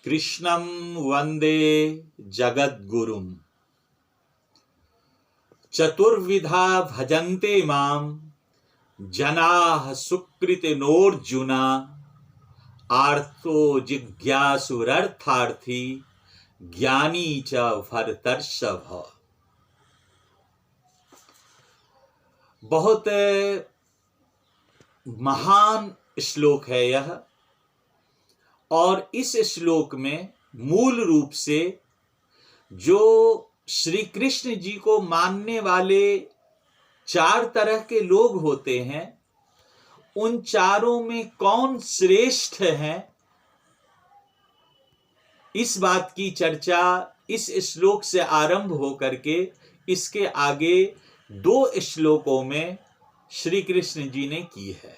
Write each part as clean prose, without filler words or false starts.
कृष्णं वंदे जगद्गुरुं चतुर्विधा भजन्ते मां जनाः सुकृतिनोऽर्जुन आर्तो जिज्ञासुरर्थार्थी ज्ञानी च भरतर्षभ। बहुत महान श्लोक है यह, और इस श्लोक में मूल रूप से जो श्री कृष्ण जी को मानने वाले चार तरह के लोग होते हैं, उन चारों में कौन श्रेष्ठ है, इस बात की चर्चा इस श्लोक से आरंभ होकर के इसके आगे दो श्लोकों में श्री कृष्ण जी ने की है।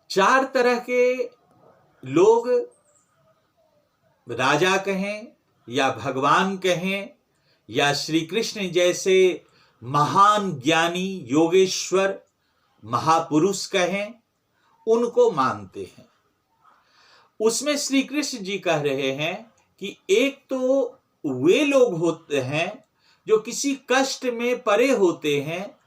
चार तरह के लोग, राजा कहें या भगवान कहें या श्री कृष्ण जैसे महान ज्ञानी योगेश्वर महापुरुष कहें, उनको मानते हैं। उसमें श्री कृष्ण जी कह रहे हैं कि एक तो वे लोग होते हैं जो किसी कष्ट में पड़े होते हैं,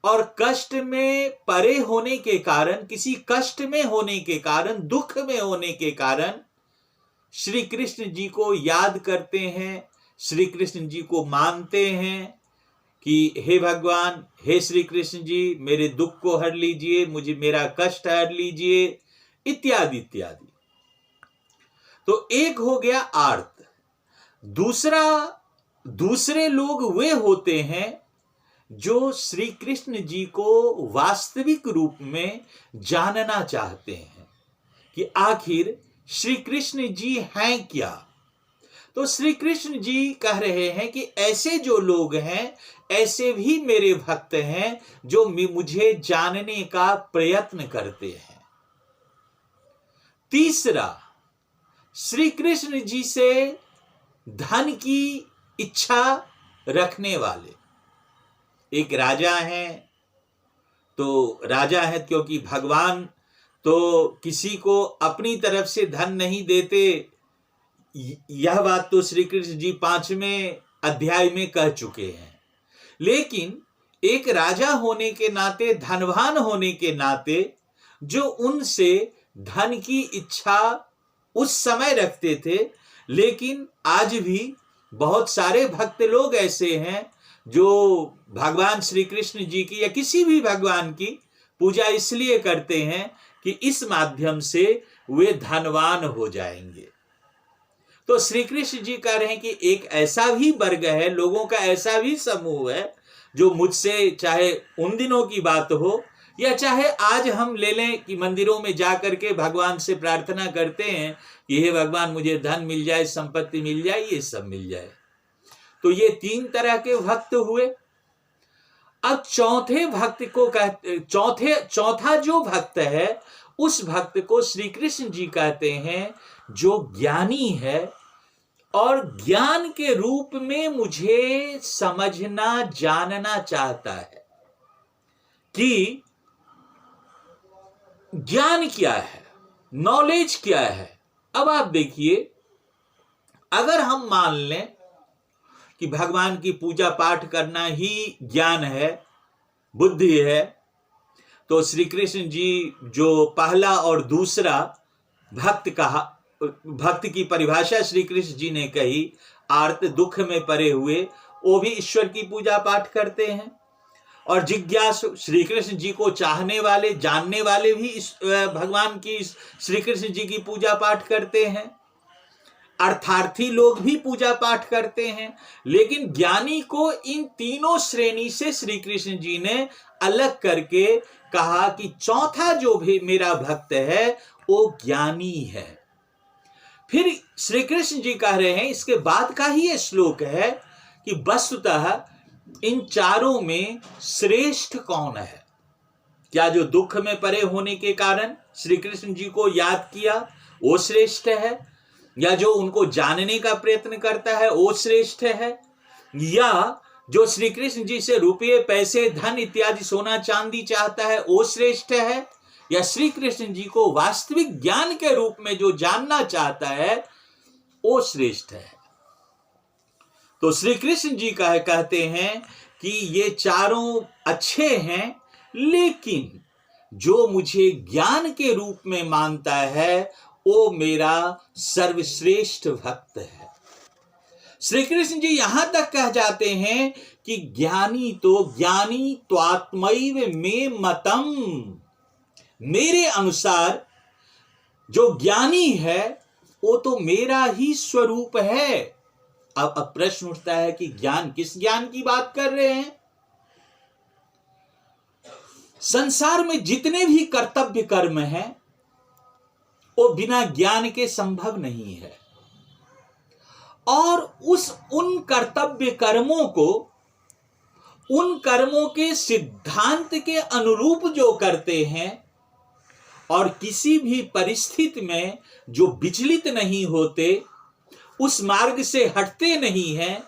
और कष्ट में परे होने के कारण, किसी कष्ट में होने के कारण, दुख में होने के कारण श्री कृष्ण जी को याद करते हैं, श्री कृष्ण जी को मानते हैं कि हे भगवान, हे श्री कृष्ण जी, मेरे दुख को हर लीजिए, मुझे मेरा कष्ट हर लीजिए, इत्यादि इत्यादि। तो एक हो गया आर्त। दूसरे लोग वे होते हैं जो श्री कृष्ण जी को वास्तविक रूप में जानना चाहते हैं कि आखिर श्री कृष्ण जी हैं क्या। तो श्री कृष्ण जी कह रहे हैं कि ऐसे जो लोग हैं, ऐसे भी मेरे भक्त हैं जो मुझे जानने का प्रयत्न करते हैं। तीसरा, श्री कृष्ण जी से धन की इच्छा रखने वाले। एक राजा है, तो राजा है क्योंकि भगवान तो किसी को अपनी तरफ से धन नहीं देते, यह बात तो श्री कृष्ण जी 5वें अध्याय में कह चुके हैं। लेकिन एक राजा होने के नाते, धनवान होने के नाते, जो उनसे धन की इच्छा उस समय रखते थे, लेकिन आज भी बहुत सारे भक्त लोग ऐसे हैं जो भगवान श्री कृष्ण जी की या किसी भी भगवान की पूजा इसलिए करते हैं कि इस माध्यम से वे धनवान हो जाएंगे। तो श्री कृष्ण जी कह रहे हैं कि एक ऐसा भी वर्ग है, लोगों का ऐसा भी समूह है जो मुझसे, चाहे उन दिनों की बात हो या चाहे आज हम ले लें कि मंदिरों में जाकर के भगवान से प्रार्थना करते हैं कि हे भगवान, मुझे धन मिल जाए, संपत्ति मिल जाए, ये सब मिल जाए। तो ये तीन तरह के भक्त हुए। अब चौथे भक्त को चौथा जो भक्त है, उस भक्त को श्री कृष्ण जी कहते हैं जो ज्ञानी है और ज्ञान के रूप में मुझे समझना, जानना चाहता है कि ज्ञान क्या है, नॉलेज क्या है। अब आप देखिए, अगर हम मान लें कि भगवान की पूजा पाठ करना ही ज्ञान है, बुद्धि है, तो श्री कृष्ण जी जो पहला और दूसरा भक्त कहा, भक्त की परिभाषा श्री कृष्ण जी ने कही, आर्त, दुख में पड़े हुए, वो भी ईश्वर की पूजा पाठ करते हैं। और जिज्ञासु, श्री कृष्ण जी को चाहने वाले, जानने वाले भी भगवान की, श्री कृष्ण जी की पूजा पाठ करते हैं। अर्थार्थी लोग भी पूजा पाठ करते हैं। लेकिन ज्ञानी को इन तीनों श्रेणी से श्री कृष्ण जी ने अलग करके कहा कि चौथा जो भी मेरा भक्त है वो ज्ञानी है। फिर श्री कृष्ण जी कह रहे हैं, इसके बाद का ही ये श्लोक है कि वस्तुतः इन चारों में श्रेष्ठ कौन है। क्या जो दुख में पड़े होने के कारण श्री कृष्ण जी को याद किया वो श्रेष्ठ है, या जो उनको जानने का प्रयत्न करता है वो श्रेष्ठ है, या जो श्री कृष्ण जी से रुपये, पैसे, धन इत्यादि, सोना चांदी चाहता है वो श्रेष्ठ है, या श्री कृष्ण जी को वास्तविक ज्ञान के रूप में जो जानना चाहता है वो श्रेष्ठ है। तो श्री कृष्ण जी कहते हैं कि ये चारों अच्छे हैं, लेकिन जो मुझे ज्ञान के रूप में मानता है वो मेरा सर्वश्रेष्ठ भक्त है। श्री कृष्ण जी यहां तक कह जाते हैं कि ज्ञानी त्वात्मैव मे मतम, मेरे अनुसार जो ज्ञानी है वो तो मेरा ही स्वरूप है। अब प्रश्न उठता है कि ज्ञान, किस ज्ञान की बात कर रहे हैं? संसार में जितने भी कर्तव्य कर्म हैं वो बिना ज्ञान के संभव नहीं है, और उन कर्तव्य कर्मों को उन कर्मों के सिद्धांत के अनुरूप जो करते हैं और किसी भी परिस्थिति में जो विचलित नहीं होते, उस मार्ग से हटते नहीं हैं,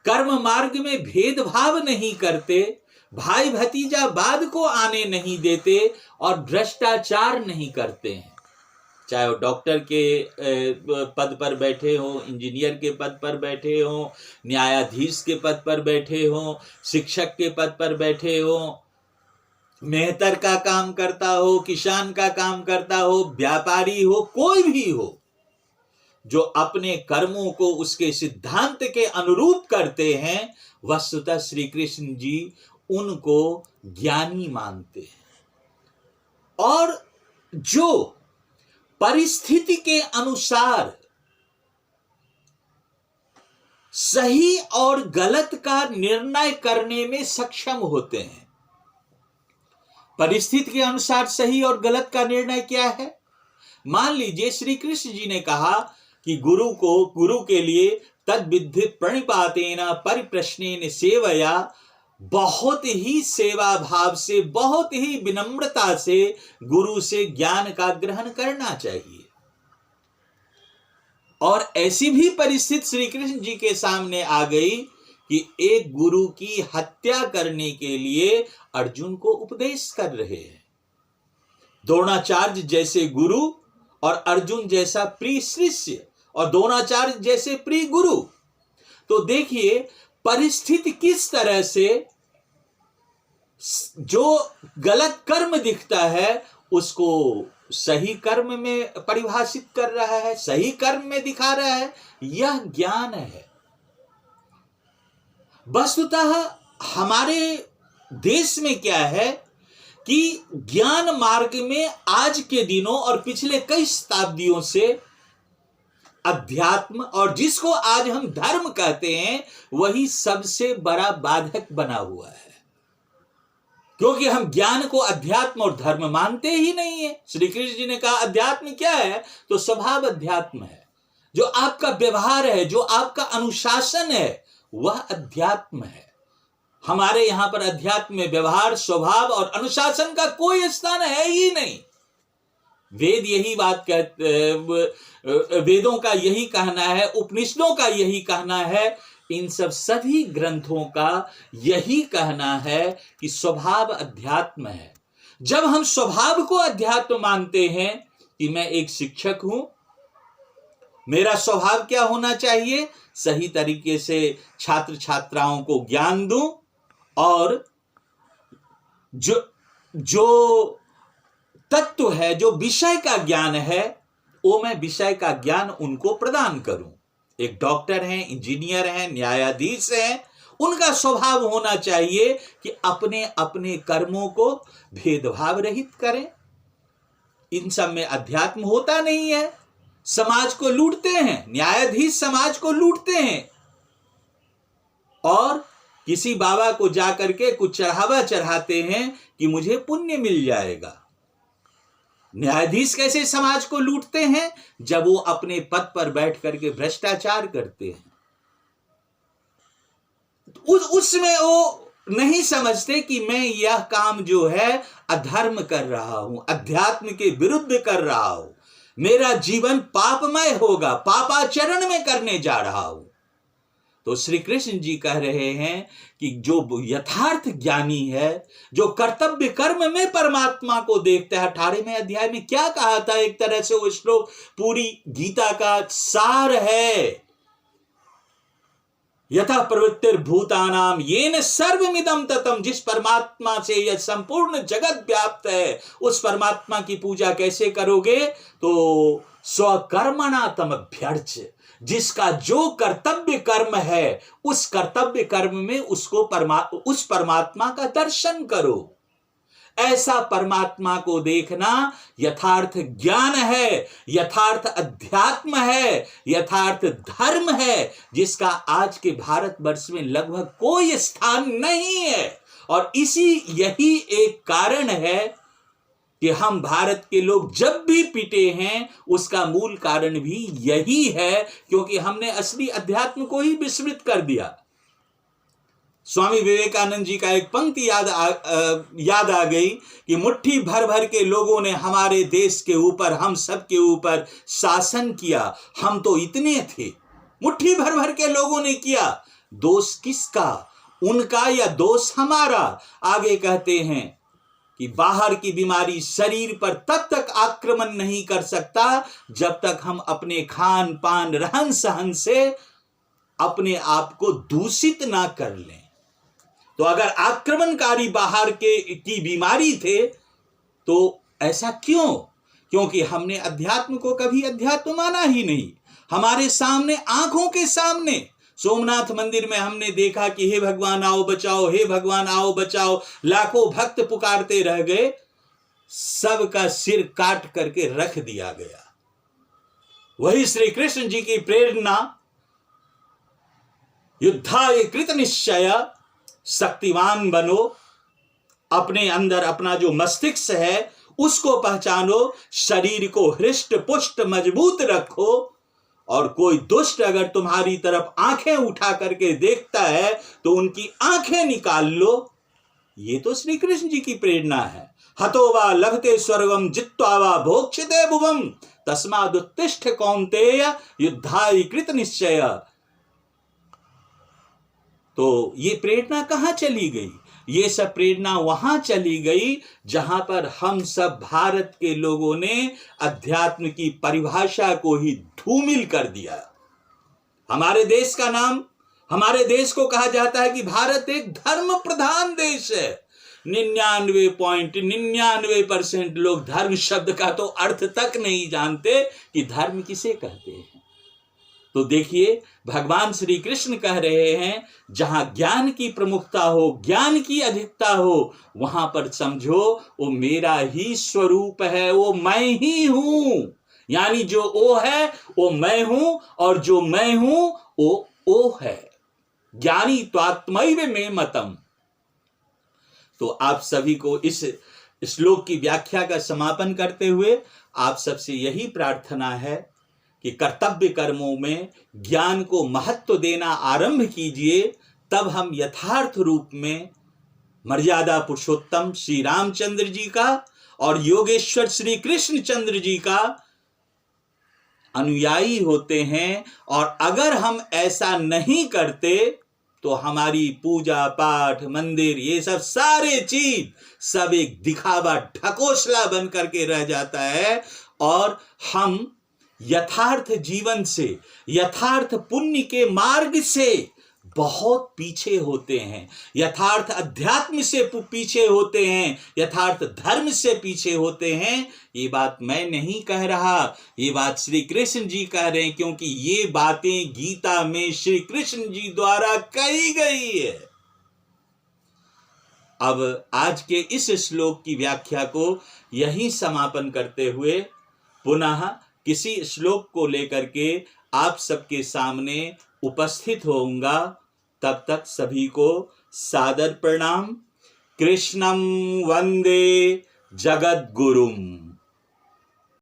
कर्म मार्ग में भेदभाव नहीं करते, भाई भतीजावाद को आने नहीं देते और भ्रष्टाचार नहीं करते हैं। चाहे वो डॉक्टर के पद पर बैठे हो, इंजीनियर के पद पर बैठे हो, न्यायाधीश के पद पर बैठे हो, शिक्षक के पद पर बैठे हो, मेहतर का काम करता हो, किसान का काम करता हो, व्यापारी हो, कोई भी हो, जो अपने कर्मों को उसके सिद्धांत के अनुरूप करते हैं, वस्तुतः श्री कृष्ण जी उनको ज्ञानी मानते हैं। और जो परिस्थिति के अनुसार सही और गलत का निर्णय करने में सक्षम होते हैं। परिस्थिति के अनुसार सही और गलत का निर्णय क्या है? मान लीजिए श्री कृष्ण जी ने कहा कि गुरु के लिए तद्विद्धि प्रणिपातेन परिप्रश्नेन सेवया, बहुत ही सेवा भाव से, बहुत ही विनम्रता से गुरु से ज्ञान का ग्रहण करना चाहिए। और ऐसी भी परिस्थिति श्री कृष्ण जी के सामने आ गई कि एक गुरु की हत्या करने के लिए अर्जुन को उपदेश कर रहे हैं। द्रोणाचार्य जैसे गुरु और अर्जुन जैसा प्रिय शिष्य और द्रोणाचार्य जैसे प्रिय गुरु। तो देखिए परिस्थिति किस तरह से जो गलत कर्म दिखता है उसको सही कर्म में परिभाषित कर रहा है, सही कर्म में दिखा रहा है। यह ज्ञान है। वस्तुतः हमारे देश में क्या है कि ज्ञान मार्ग में आज के दिनों और पिछले कई शताब्दियों से अध्यात्म और जिसको आज हम धर्म कहते हैं वही सबसे बड़ा बाधक बना हुआ है, क्योंकि हम ज्ञान को अध्यात्म और धर्म मानते ही नहीं है। श्री कृष्ण जी ने कहा अध्यात्म क्या है, तो स्वभाव अध्यात्म है। जो आपका व्यवहार है, जो आपका अनुशासन है, वह अध्यात्म है। हमारे यहां पर अध्यात्म में व्यवहार, स्वभाव और अनुशासन का कोई स्थान है ही नहीं। वेद यही बात कहते, वेदों का यही कहना है, उपनिषदों का यही कहना है, इन सब सभी ग्रंथों का यही कहना है कि स्वभाव अध्यात्म है। जब हम स्वभाव को अध्यात्म मानते हैं कि मैं एक शिक्षक हूं, मेरा स्वभाव क्या होना चाहिए, सही तरीके से छात्र छात्राओं को ज्ञान दूं और जो तत्व है, जो विषय का ज्ञान है, वो मैं विषय का ज्ञान उनको प्रदान करूं। एक डॉक्टर हैं, इंजीनियर हैं, न्यायाधीश हैं, उनका स्वभाव होना चाहिए कि अपने अपने कर्मों को भेदभाव रहित करें। इन सब में अध्यात्म होता नहीं है। समाज को लूटते हैं, न्यायाधीश समाज को लूटते हैं और किसी बाबा को जाकर के कुछ चढ़ावा चढ़ाते हैं कि मुझे पुण्य मिल जाएगा। न्यायाधीश कैसे समाज को लूटते हैं, जब वो अपने पद पर बैठ करके भ्रष्टाचार करते हैं। उसमें वो नहीं समझते कि मैं यह काम जो है अधर्म कर रहा हूं, अध्यात्म के विरुद्ध कर रहा हूं, मेरा जीवन पापमय होगा, पापाचरण में करने जा रहा हूं। तो श्री कृष्ण जी कह रहे हैं कि जो यथार्थ ज्ञानी है, जो कर्तव्य कर्म में परमात्मा को देखता है, 18वें अध्याय में क्या कहा था, एक तरह से वो श्लोक पूरी गीता का सार है। यथा प्रवृत्तिर्भूतानाम येन सर्वमिदं ततम, जिस परमात्मा से यह संपूर्ण जगत व्याप्त है, उस परमात्मा की पूजा कैसे करोगे? तो स्वकर्मणा तमभ्यर्च, जिसका जो कर्तव्य कर्म है उस कर्तव्य कर्म में उस परमात्मा का दर्शन करो। ऐसा परमात्मा को देखना यथार्थ ज्ञान है, यथार्थ अध्यात्म है, यथार्थ धर्म है, जिसका आज के भारतवर्ष में लगभग कोई स्थान नहीं है। और यही एक कारण है कि हम भारत के लोग जब भी पिटे हैं, उसका मूल कारण भी यही है, क्योंकि हमने असली अध्यात्म को ही विस्मृत कर दिया। स्वामी विवेकानंद जी का एक पंक्ति याद आ गई कि मुट्ठी भर भर के लोगों ने हमारे देश के ऊपर, हम सब के ऊपर शासन किया, हम तो इतने थे। मुट्ठी भर भर के लोगों ने किया, दोष किसका? उनका या दोष हमारा? आगे कहते हैं कि बाहर की बीमारी शरीर पर तब तक आक्रमण नहीं कर सकता जब तक हम अपने खान पान रहन सहन से अपने आप को दूषित ना कर लें। तो अगर आक्रमणकारी बाहर की बीमारी थे तो ऐसा क्यों? क्योंकि हमने अध्यात्म को कभी अध्यात्म माना ही नहीं। हमारे सामने, आंखों के सामने सोमनाथ मंदिर में हमने देखा कि हे भगवान आओ बचाओ, हे भगवान आओ बचाओ, लाखों भक्त पुकारते रह गए, सबका सिर काट करके रख दिया गया। वही श्री कृष्ण जी की प्रेरणा, युद्धाय कृत निश्चय, शक्तिवान बनो, अपने अंदर अपना जो मस्तिष्क है उसको पहचानो, शरीर को हृष्ट पुष्ट मजबूत रखो, और कोई दुष्ट अगर तुम्हारी तरफ आंखें उठा करके देखता है तो उनकी आंखें निकाल लो। ये तो श्री कृष्ण जी की प्रेरणा है। हतो वा लभते स्वर्गम जित्वा वा भोक्ष्यते भुवम तस्मादुत्तिष्ठ कौन्तेय युद्धाय कृत निश्चय। तो ये प्रेरणा कहां चली गई? ये सब प्रेरणा वहां चली गई जहां पर हम सब भारत के लोगों ने अध्यात्म की परिभाषा को ही धूमिल कर दिया। हमारे देश का नाम, हमारे देश को कहा जाता है कि भारत एक धर्म प्रधान देश है। 99.99% लोग धर्म शब्द का तो अर्थ तक नहीं जानते कि धर्म किसे कहते हैं। तो देखिए, भगवान श्री कृष्ण कह रहे हैं जहां ज्ञान की प्रमुखता हो, ज्ञान की अधिकता हो, वहां पर समझो वो मेरा ही स्वरूप है, वो मैं ही हूं। यानी जो ओ है वो मैं हूं, और जो मैं हूं वो ओ है। ज्ञानी त्वात्मैव मे मतम। तो आप सभी को इस श्लोक की व्याख्या का समापन करते हुए आप सबसे यही प्रार्थना है कि कर्तव्य कर्मों में ज्ञान को महत्व देना आरंभ कीजिए, तब हम यथार्थ रूप में मर्यादा पुरुषोत्तम श्री रामचंद्र जी का और योगेश्वर श्री कृष्ण चंद्र जी का अनुयायी होते हैं। और अगर हम ऐसा नहीं करते तो हमारी पूजा पाठ, मंदिर, ये सब सारे चीज सब एक दिखावा, ढकोसला बन करके रह जाता है, और हम यथार्थ जीवन से, यथार्थ पुण्य के मार्ग से बहुत पीछे होते हैं, यथार्थ अध्यात्म से पीछे होते हैं, यथार्थ धर्म से पीछे होते हैं। ये बात मैं नहीं कह रहा, ये बात श्री कृष्ण जी कह रहे हैं, क्योंकि ये बातें गीता में श्री कृष्ण जी द्वारा कही गई है। अब आज के इस श्लोक की व्याख्या को यही समापन करते हुए पुनः किसी श्लोक को लेकर के आप सबके सामने उपस्थित होऊंगा। तब तक सभी को सादर प्रणाम। कृष्णं वंदे जगद्गुरुम।